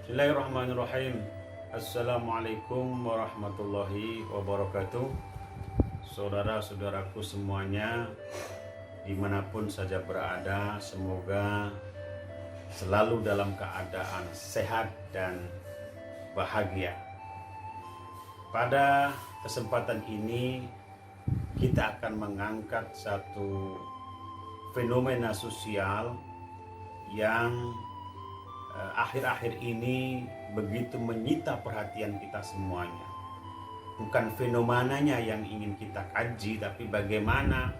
Bismillahirrahmanirrahim. Assalamualaikum warahmatullahi wabarakatuh. Saudara-saudaraku semuanya, dimanapun saja berada, semoga selalu dalam keadaan sehat dan bahagia. Pada kesempatan ini kita akan mengangkat satu fenomena sosial yang akhir-akhir ini begitu menyita perhatian kita semuanya. Bukan fenomenanya yang ingin kita kaji, tapi bagaimana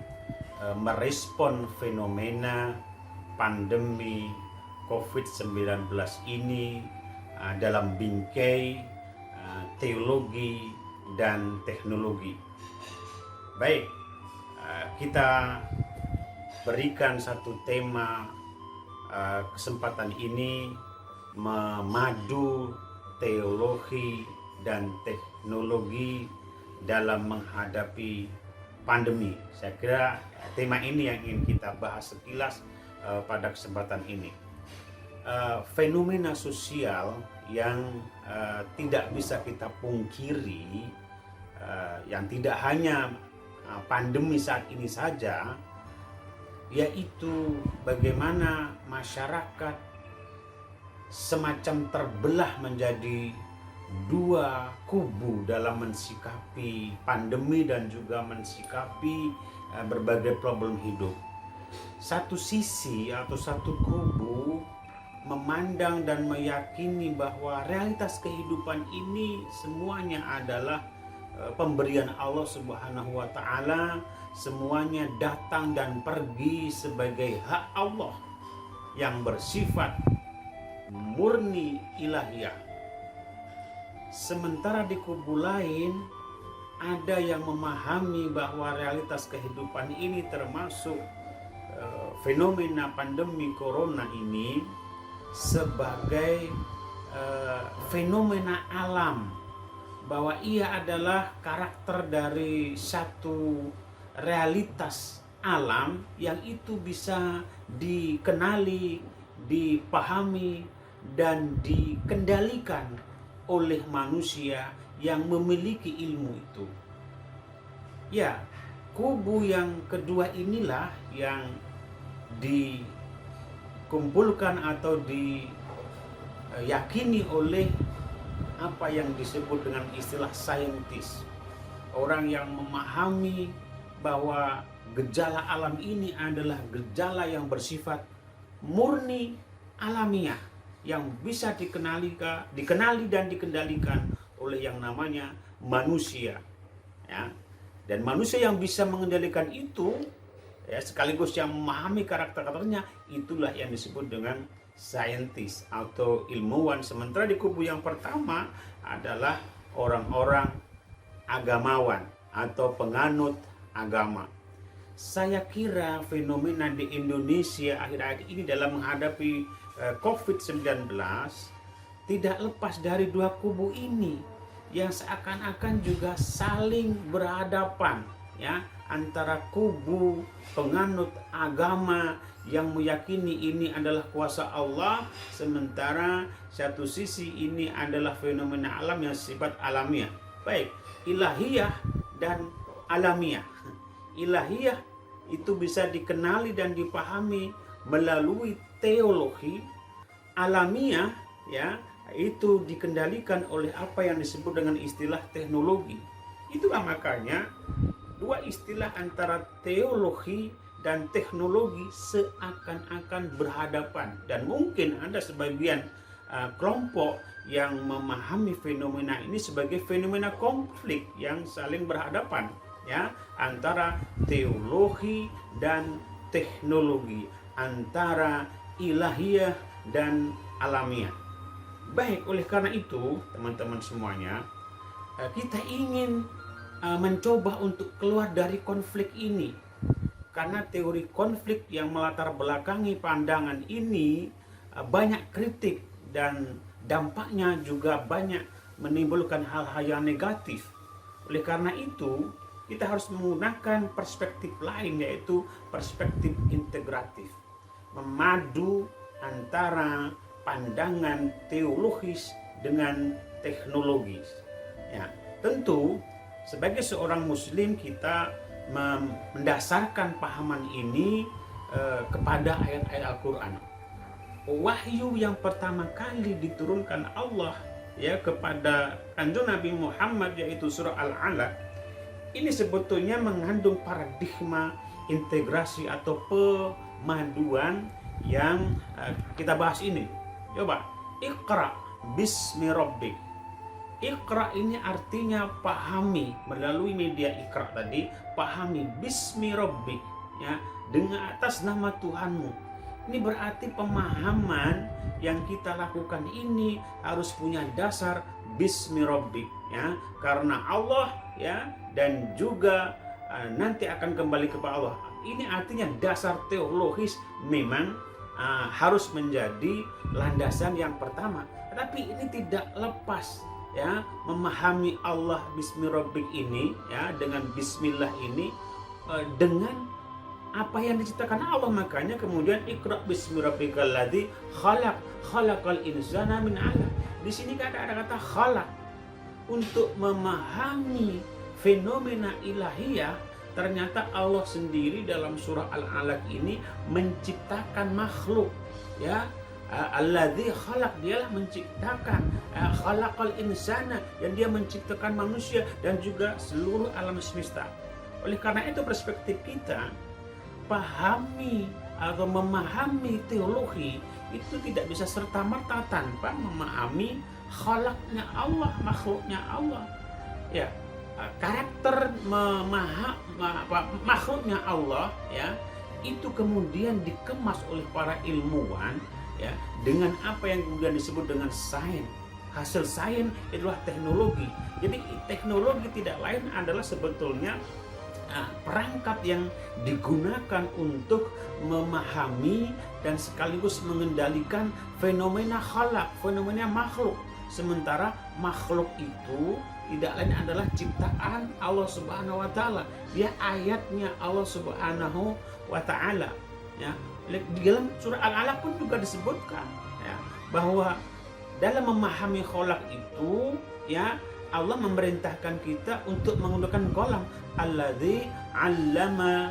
merespon fenomena pandemi COVID-19 ini dalam bingkai teologi dan teknologi. Baik, kita berikan satu tema kesempatan ini, memadu teologi dan teknologi dalam menghadapi pandemi. Saya kira tema ini yang ingin kita bahas sekilas pada kesempatan ini. Fenomena sosial yang tidak bisa kita pungkiri, yang tidak hanya pandemi saat ini saja, yaitu bagaimana masyarakat semacam terbelah menjadi dua kubu dalam mensikapi pandemi dan juga mensikapi berbagai problem hidup. Satu sisi atau satu kubu memandang dan meyakini bahwa realitas kehidupan ini semuanya adalah pemberian Allah Subhanahu wa Ta'ala, semuanya datang dan pergi sebagai hak Allah yang bersifat murni ilahiyah. Sementara di kubu lain ada yang memahami bahwa realitas kehidupan ini termasuk fenomena pandemi corona ini sebagai fenomena alam, bahwa ia adalah karakter dari satu realitas alam yang itu bisa dikenali, dipahami, dan dikendalikan oleh manusia yang memiliki ilmu itu. Ya, kubu yang kedua inilah yang dikumpulkan atau diyakini oleh apa yang disebut dengan istilah saintis. Orang yang memahami bahwa gejala alam ini adalah gejala yang bersifat murni alamiah, yang bisa dikenali dan dikendalikan oleh yang namanya manusia, ya. Dan manusia yang bisa mengendalikan itu, ya, sekaligus yang memahami karakter-karakternya, itulah yang disebut dengan saintis atau ilmuwan. Sementara di kubu yang pertama adalah orang-orang agamawan atau penganut agama. Saya kira fenomena di Indonesia akhir-akhir ini dalam menghadapi COVID-19 tidak lepas dari dua kubu ini yang seakan-akan juga saling berhadapan, ya, antara kubu penganut agama yang meyakini ini adalah kuasa Allah, sementara satu sisi ini adalah fenomena alam yang sifat alamiah. Baik, ilahiyah dan alamiah. Ilahiyah itu bisa dikenali dan dipahami melalui teologi. Alamiah, ya, itu dikendalikan oleh apa yang disebut dengan istilah teknologi. Itulah makanya dua istilah antara teologi dan teknologi seakan-akan berhadapan, dan mungkin ada sebagian kelompok yang memahami fenomena ini sebagai fenomena konflik yang saling berhadapan, ya, antara teologi dan teknologi, antara ilahiyah dan alamiah. Baik, oleh karena itu teman-teman semuanya, kita ingin mencoba untuk keluar dari konflik ini, karena teori konflik yang melatar belakangi pandangan ini banyak kritik dan dampaknya juga banyak menimbulkan hal-hal yang negatif. Oleh karena itu kita harus menggunakan perspektif lain, yaitu perspektif integratif, memadu antara pandangan teologis dengan teknologis. Ya, tentu sebagai seorang muslim kita mendasarkan pahaman ini kepada ayat-ayat Al-Qur'an. Wahyu yang pertama kali diturunkan Allah ya kepada Kanjeng Nabi Muhammad, yaitu surah Al-Alaq, ini sebetulnya mengandung paradigma integrasi atau pemaduan yang kita bahas ini. Coba, Iqra bismi rabbik. Iqra ini artinya pahami melalui media Iqra tadi, pahami bismi rabbik ya, dengan atas nama Tuhanmu. Ini berarti pemahaman yang kita lakukan ini harus punya dasar bismi rabbik ya, karena Allah ya, dan juga nanti akan kembali kepada Allah. Ini artinya dasar teologis memang harus menjadi landasan yang pertama. Tapi ini tidak lepas ya, memahami Allah bismi rabbik ini ya, dengan bismillah ini dengan apa yang diciptakan Allah. Makanya kemudian Iqra bismi rabbikal ladzi khalaqal insana min 'alaq. Di sini ada kata khalaq. Untuk memahami fenomena ilahiyah, ternyata Allah sendiri dalam surah Al-Alaq ini menciptakan makhluk ya. Alladzi khalaq, dialah menciptakan, khalaqal insana, yang dia menciptakan manusia dan juga seluruh alam semesta. Oleh karena itu perspektif kita pahami atau memahami teologi itu tidak bisa serta-merta tanpa memahami khalaqnya Allah, makhluknya Allah. Ya, karakter makhluknya Allah ya, itu kemudian dikemas oleh para ilmuwan ya, dengan apa yang kemudian disebut dengan sains. Hasil sains adalah teknologi. Jadi teknologi tidak lain adalah sebetulnya perangkat yang digunakan untuk memahami dan sekaligus mengendalikan fenomena khalaq, fenomena makhluk. Sementara makhluk itu tidak lain adalah ciptaan Allah Subhanahu wa taala. Dia ayatnya Allah Subhanahu wa taala ya. Di dalam surah Al-Alaq pun juga disebutkan ya, bahwa dalam memahami khalaq itu ya, Allah memerintahkan kita untuk menggunakan qalam. Alladzi 'allama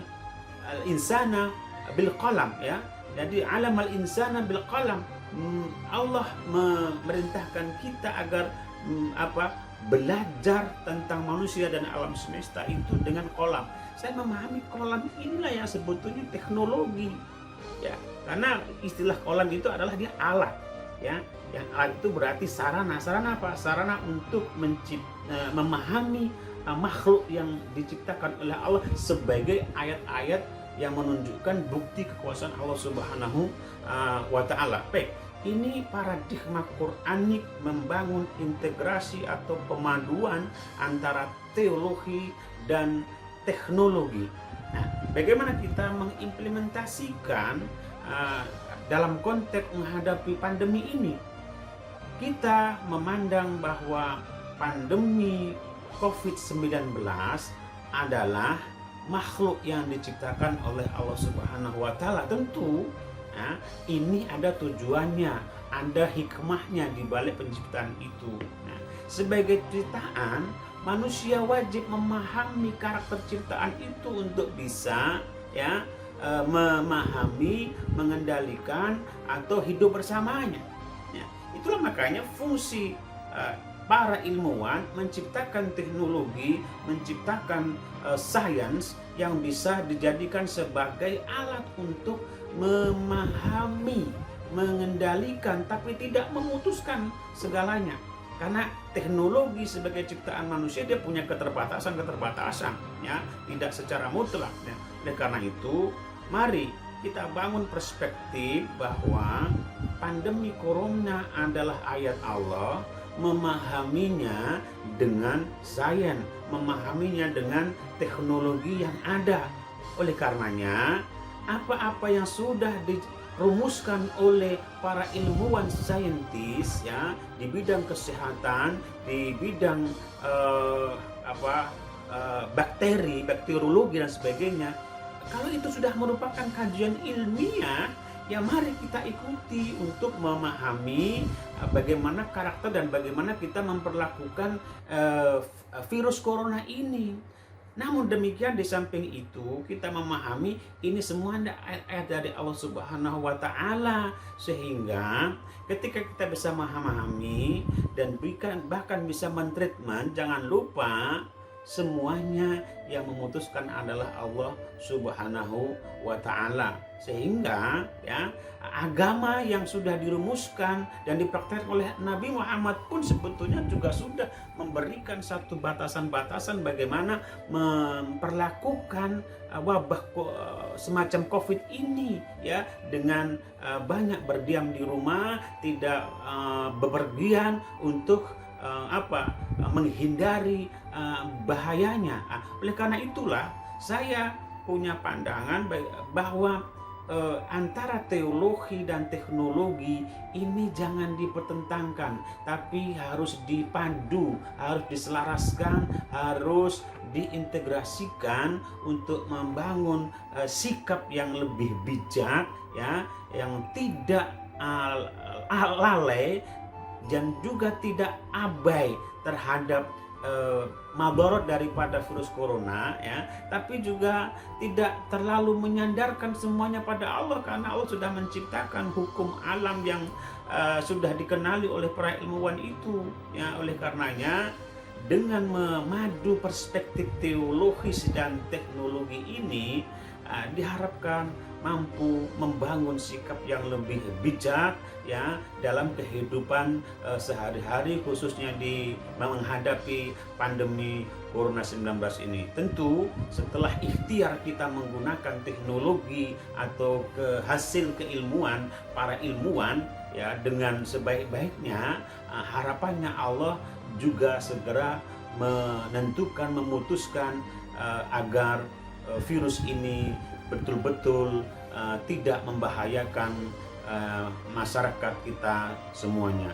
al-insana bil qalam ya. Jadi 'allamal insana bil qalam. Allah memerintahkan kita agar belajar tentang manusia dan alam semesta itu dengan qalam. Saya memahami qalam inilah yang sebetulnya teknologi ya, karena istilah qalam itu adalah dia alat ya. Yang alat itu berarti sarana apa? Sarana untuk memahami makhluk yang diciptakan oleh Allah sebagai ayat-ayat yang menunjukkan bukti kekuasaan Allah Subhanahu wa taala. Baik, ini paradigma Quranik membangun integrasi atau pemaduan antara teologi dan teknologi. Nah, bagaimana kita mengimplementasikan dalam konteks menghadapi pandemi ini? Kita memandang bahwa pandemi COVID-19 adalah makhluk yang diciptakan oleh Allah Subhanahu wa taala. Tentu ini ada tujuannya, ada hikmahnya di balik penciptaan itu. Nah, sebagai ciptaan, manusia wajib memahami karakter ciptaan itu untuk bisa ya memahami, mengendalikan atau hidup bersamanya. Ya, itulah makanya fungsi para ilmuwan menciptakan teknologi, menciptakan sains yang bisa dijadikan sebagai alat untuk memahami, mengendalikan, tapi tidak memutuskan segalanya. Karena teknologi sebagai ciptaan manusia dia punya keterbatasan ya, tidak secara mutlak ya. Oleh karena itu, mari kita bangun perspektif bahwa pandemi corona adalah ayat Allah, memahaminya dengan sains, memahaminya dengan teknologi yang ada. Oleh karenanya, apa-apa yang sudah dirumuskan oleh para ilmuwan saintis ya di bidang kesehatan, di bidang bakteri, bakteriologi dan sebagainya, kalau itu sudah merupakan kajian ilmiah ya mari kita ikuti untuk memahami bagaimana karakter dan bagaimana kita memperlakukan virus corona ini. Namun demikian, di samping itu kita memahami ini semua ada ayat-ayat dari Allah Subhanahu wa Ta'ala, sehingga ketika kita bisa memahami dan bahkan bisa mentreatment, jangan lupa semuanya yang memutuskan adalah Allah Subhanahu wa Ta'ala. Sehingga ya, agama yang sudah dirumuskan dan dipraktikkan oleh Nabi Muhammad pun sebetulnya juga sudah memberikan satu batasan-batasan bagaimana memperlakukan wabah semacam COVID ini, ya, dengan banyak berdiam di rumah, tidak bepergian untuk menghindari bahayanya. Oleh karena itulah saya punya pandangan bahwa antara teologi dan teknologi ini jangan dipertentangkan, tapi harus dipandu, harus diselaraskan, harus diintegrasikan untuk membangun sikap yang lebih bijak, ya, yang tidak lalai dan juga tidak abai terhadap madorot daripada virus corona, ya, tapi juga tidak terlalu menyandarkan semuanya pada Allah, karena Allah sudah menciptakan hukum alam yang sudah dikenali oleh para ilmuwan itu, ya. Oleh karenanya dengan memadu perspektif teologis dan teknologi ini diharapkan mampu membangun sikap yang lebih bijak, ya, dalam kehidupan sehari-hari, khususnya di menghadapi pandemi Corona 19 ini. Tentu setelah ikhtiar kita menggunakan teknologi atau hasil keilmuan para ilmuwan, ya, dengan sebaik-baiknya, harapannya Allah juga segera memutuskan agar virus ini betul-betul tidak membahayakan masyarakat kita semuanya.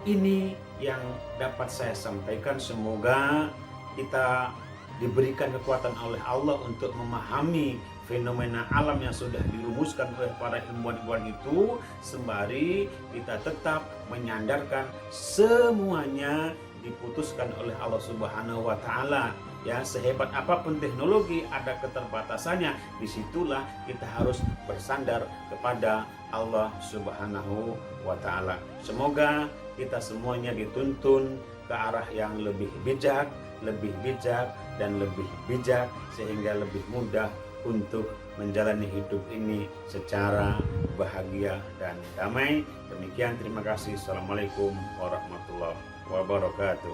Ini yang dapat saya sampaikan. Semoga kita diberikan kekuatan oleh Allah untuk memahami fenomena alam yang sudah dirumuskan oleh para ilmuwan-ilmuwan itu, sembari kita tetap menyandarkan semuanya diputuskan oleh Allah Subhanahu wa Ta'ala. Ya, sehebat apapun teknologi ada keterbatasannya. Disitulah kita harus bersandar kepada Allah Subhanahu wa Ta'ala. Semoga kita semuanya dituntun ke arah yang lebih bijak dan lebih bijak, sehingga lebih mudah untuk menjalani hidup ini secara bahagia dan damai. Demikian, terima kasih. Assalamualaikum warahmatullahi wabarakatuh.